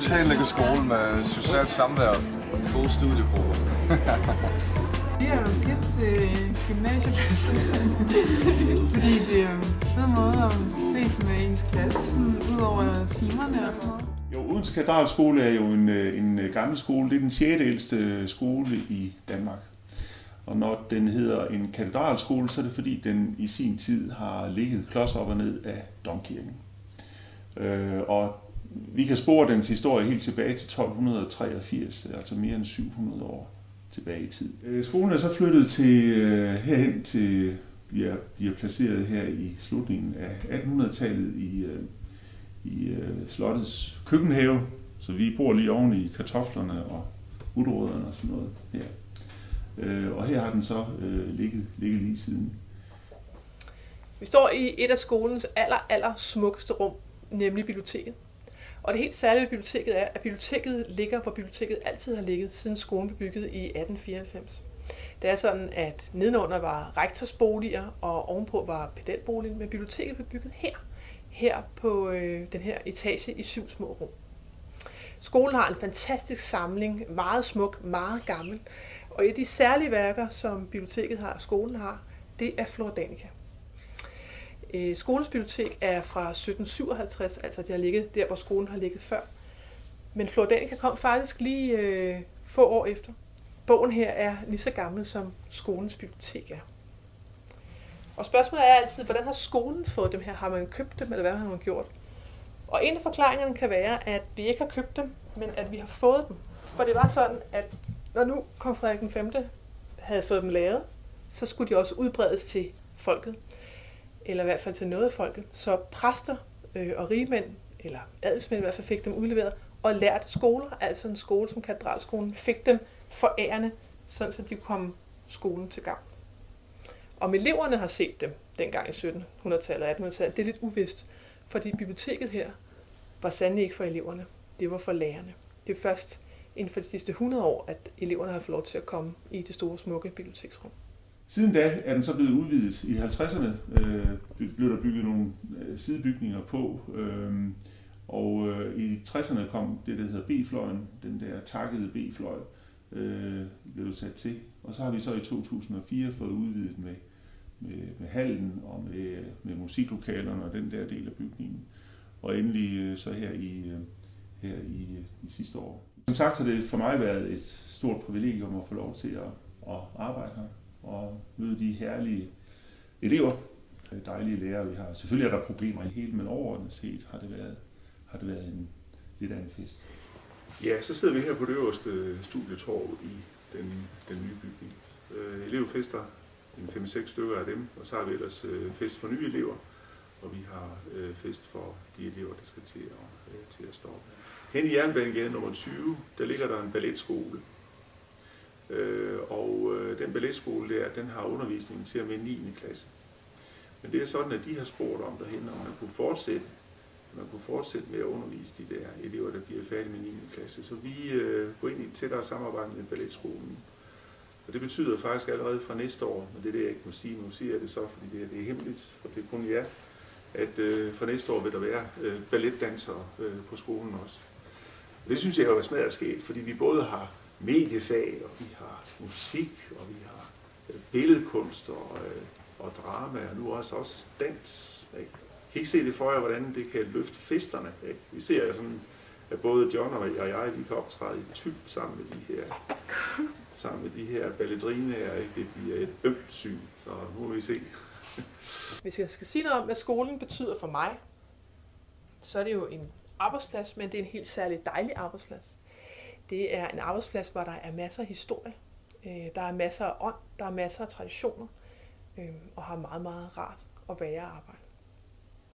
totalt lækker skole med socialt samvær og gode studiegrupper. Vi er jo tit til gymnasiefester, fordi det er en fed måde at ses med ens klasse, sådan ud over timerne og sådan noget. Jo, Odense Katedralskole er jo en gammel skole. Det er den 6. ældste skole i Danmark. Og når den hedder en katedralskole, så er det fordi, den i sin tid har ligget klods op og ned af domkirken. Og vi kan spore dens historie helt tilbage til 1283, altså mere end 700 år tilbage i tid. Skolen er så flyttet herhen til, vi er placeret her i slutningen af 1800-tallet i slottets køkkenhave, så vi bor lige oven i kartoflerne og gulerødderne og sådan noget her. Og her har den så ligget lige siden. Vi står i et af skolens aller smukkeste rum, nemlig biblioteket. Og det helt særlige ved biblioteket er, at biblioteket ligger, hvor biblioteket altid har ligget, siden skolen blev bygget i 1894. Det er sådan, at nedenunder var rektorsboliger, og ovenpå var pedagogbolig, men biblioteket blev bygget her på den her etage i 7 små rum. Skolen har en fantastisk samling, meget smuk, meget gammel. Og et af de særlige værker, som biblioteket har og skolen har, det er Flora Danica. Skolens bibliotek er fra 1757, altså det har ligget der, hvor skolen har ligget før. Men Flora Danica kom faktisk lige få år efter. Bogen her er lige så gammel, som skolens bibliotek er. Og spørgsmålet er altid, hvordan har skolen fået dem her? Har man købt dem, eller hvad har man gjort? Og en af forklaringerne kan være, at vi ikke har købt dem, men at vi har fået dem. For det var sådan, at når nu kong Frederik den 5. havde fået dem lavet, så skulle de også udbredes til folket, eller i hvert fald til noget af folket. Så præster og rigmænd, eller adelsmænd i hvert fald, fik dem udleveret, og lærte skoler, altså en skole som katedralskolen, fik dem forærende, sådan så de kom skolen til gavn. Om eleverne har set dem dengang i 1700-tallet og 1800-tallet, det er lidt uvist, fordi biblioteket her var sandelig ikke for eleverne, det var for lærerne. Det er først inden for de sidste 100 år, at eleverne har fået lov til at komme i det store, smukke biblioteksrum. Siden da er den så blevet udvidet. I 50'erne blev der bygget nogle sidebygninger på, og i 60'erne kom det, der hedder B-fløjen, den der takkede B-fløj, blev sat til. Og så har vi så i 2004 fået udvidet med hallen og med musiklokalerne og den der del af bygningen. Og endelig så her i sidste år. Som sagt har det for mig været et stort privilegium at få lov til at arbejde her og møde de herlige elever, dejlige lærere vi har. Selvfølgelig er der problemer i hele, men overordnet set har det været lidt af en fest. Ja, så sidder vi her på det øverste studietorv i den nye bygning. Elevfester, en 5-6 stykker af dem, og så har vi ellers fest for nye elever, og vi har fest for de elever, der skal til at stoppe. Hen i Jernbanegade nummer 20, der ligger der en balletskole. Og den balletskole der, den har undervisning til og med 9. klasse. Men det er sådan, at de har spurgt om derhen, om man kunne fortsætte med at undervise de der elever, der bliver færdige med 9. klasse. Så vi går ind i et tættere samarbejde med balletskolen. Og det betyder faktisk allerede fra næste år, men det er det, jeg ikke må sige. Nu siger jeg det så, fordi det er hemmeligt, og det er kun jer, at fra næste år vil der være balletdansere på skolen også. Og det synes jeg jo er smadret sket, fordi vi både har mediefag, og vi har musik, og vi har billedkunst og drama, og nu også dans. Ikke? Jeg kan ikke se det for jer, hvordan det kan løfte festerne. Ikke? Vi ser jo sådan, at både John og jeg, vi kan optræde i typ sammen med de her ballerinaer. Ikke? Det bliver et ømt syn, så nu må vi se. Hvis jeg skal sige noget om, hvad skolen betyder for mig, så er det jo en arbejdsplads, men det er en helt særlig dejlig arbejdsplads. Det er en arbejdsplads, hvor der er masser af historie, der er masser af ånd, der er masser af traditioner, og har meget rart at være og arbejde.